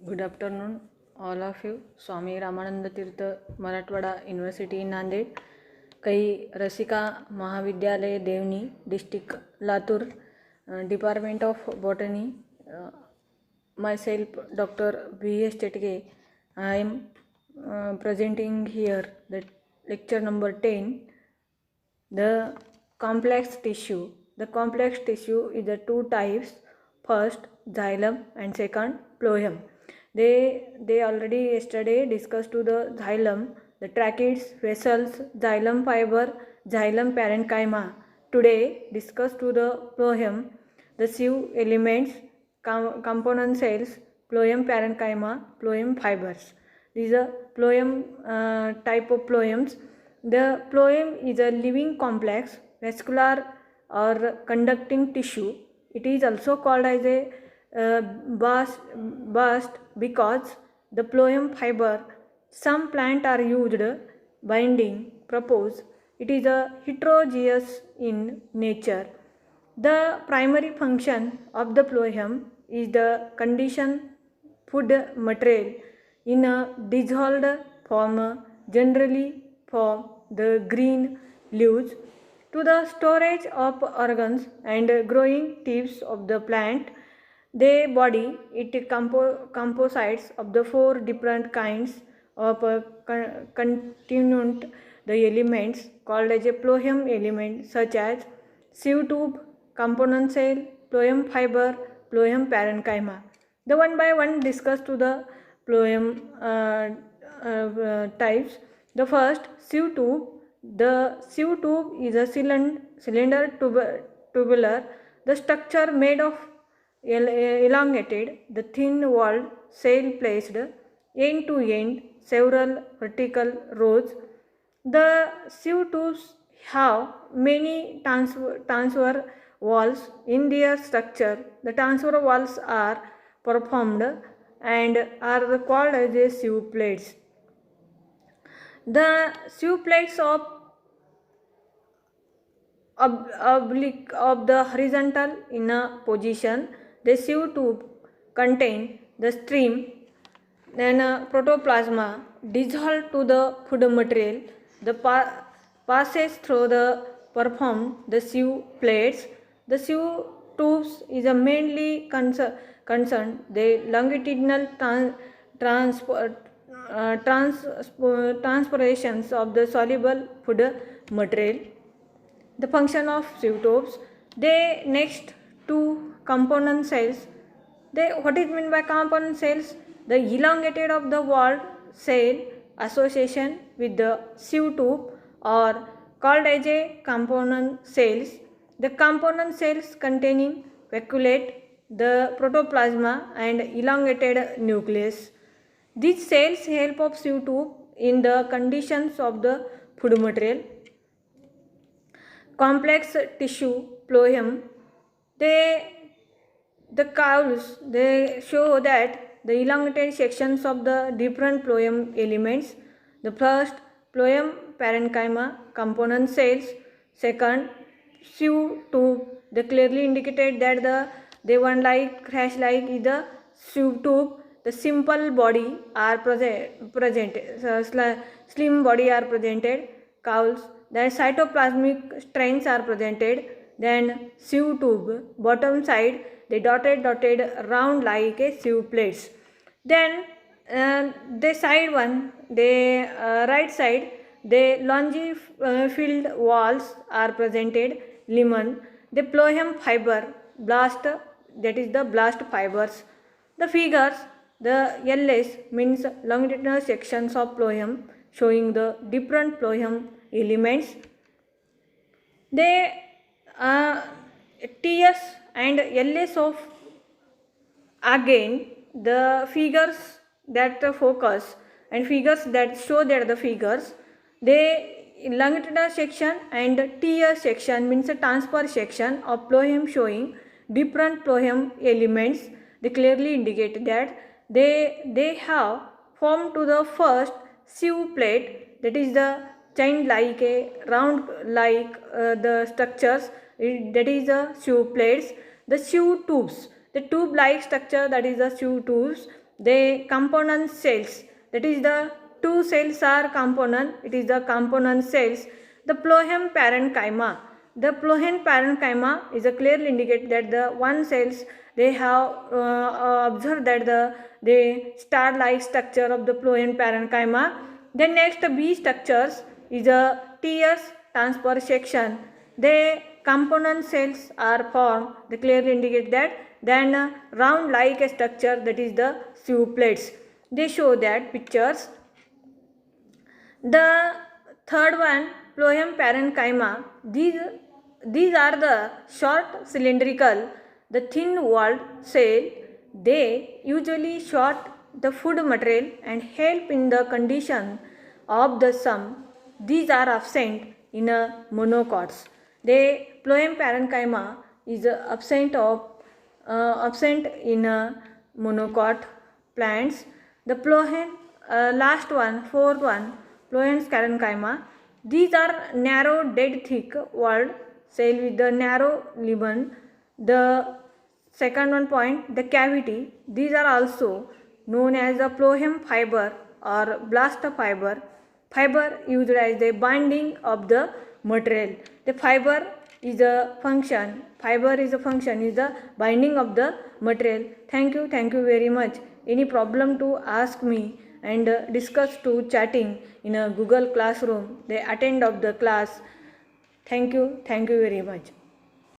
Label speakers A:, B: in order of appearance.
A: Good afternoon, all of you. Swami Ramanand तीर्थ Marathwada university Nanded, कै Rasika Mahavidyalaya Deoni, district Latur, department of botany. Myself, Dr. V.S. Chetke. I am presenting here the lecture number 10, the complex tissue. The complex tissue is the two types, first xylem and second phloem. They already yesterday discussed to the xylem, the tracheids, vessels, xylem fiber, xylem parenchyma. Today discuss to the phloem, the sieve elements, component cells, phloem parenchyma, phloem fibers. These are phloem type of phloems. The phloem is a living complex vascular or conducting tissue. It is also called as a bust because the phloem fiber some plant are used binding purpose. It is a heterogeneous in nature. The primary function of the phloem is the condition food material in a dissolved form, generally from the green leaves, to the storage of organs and growing tips of the plant. The body it composites of the four different kinds of constituent the elements called as a phloem element, such as sieve tube, component cell, phloem fiber, phloem parenchyma. The one by one discuss to the phloem types. The first, sieve tube. The sieve tube is a cylinder tubular, the structure made of elongated, the thin walled cell placed end to end several vertical rows. The sieve tubes have many transfer walls in their structure. The transfer walls are performed and are called as a sieve plates. The sieve plates of oblique of the horizontal in a position. The sieve tube contain the stream, then protoplasma dissolved to the food material. The passes through the performed the sieve plates. The sieve tubes is a mainly concerned the longitudinal transpirations of the soluble food material. The function of sieve tubes. They next to component cells. What is meant by component cells? The elongated of the walled cell association with the sieve tube are called as a component cells. The component cells containing vacuolate, the protoplasma and elongated nucleus. These cells help of sieve tube in the conditions of the food material. Complex tissue phloem. The cauls they show that the elongated sections of the different phloem elements. The first, phloem parenchyma, component cells. Second, sieve tube. They clearly indicated that the one like crash like is the sieve tube. The simple body are slim body are presented. Cauls. Then cytoplasmic strains are presented. Then sieve tube, bottom side they dotted round like a sieve plates. Then the side one, the right side, the longi-filled walls are presented. Lemon, the phloem fiber, blast, that is the blast fibers. The figures, the LS means longitudinal sections of phloem showing the different phloem elements. The TS and LS of again the figures that focus and figures that show that the figures they longitudinal section and TS section means a transfer section of phloem showing different phloem elements. They clearly indicate that they have formed to the first sieve plate, that is the chain like a round like the structures, that is the sieve plates. The sieve tubes, the tube like structure, that is the sieve tubes. the component cells, that is the two cells are component, it is the component cells. The phloem parenchyma, the phloem parenchyma is a clearly indicate that the one cells they have observed that the star-like structure of the phloem parenchyma. Then next B structures is a tears transfer section. The component cells are formed, they clearly indicate that. Then round like a structure, that is the sieve plates. They show that pictures. The third one, phloem parenchyma, these are the short cylindrical, the thin walled cell. They usually short the food material and help in the condition of the sum. These are absent in a monocots. The phloem parenchyma is absent in a monocot plants. The phloem, last one, fourth one, phloem parenchyma. These are narrow, dead, thick-walled cell with the narrow lumen. The second one point, the cavity. These are also known as the phloem fiber or blast fiber. Fiber used as the binding of the material. The fiber is a function. Fiber is a function, is the binding of the material. Thank you very much. Any problem to ask me and discuss to chatting in a Google Classroom. They attend of the class. Thank you very much.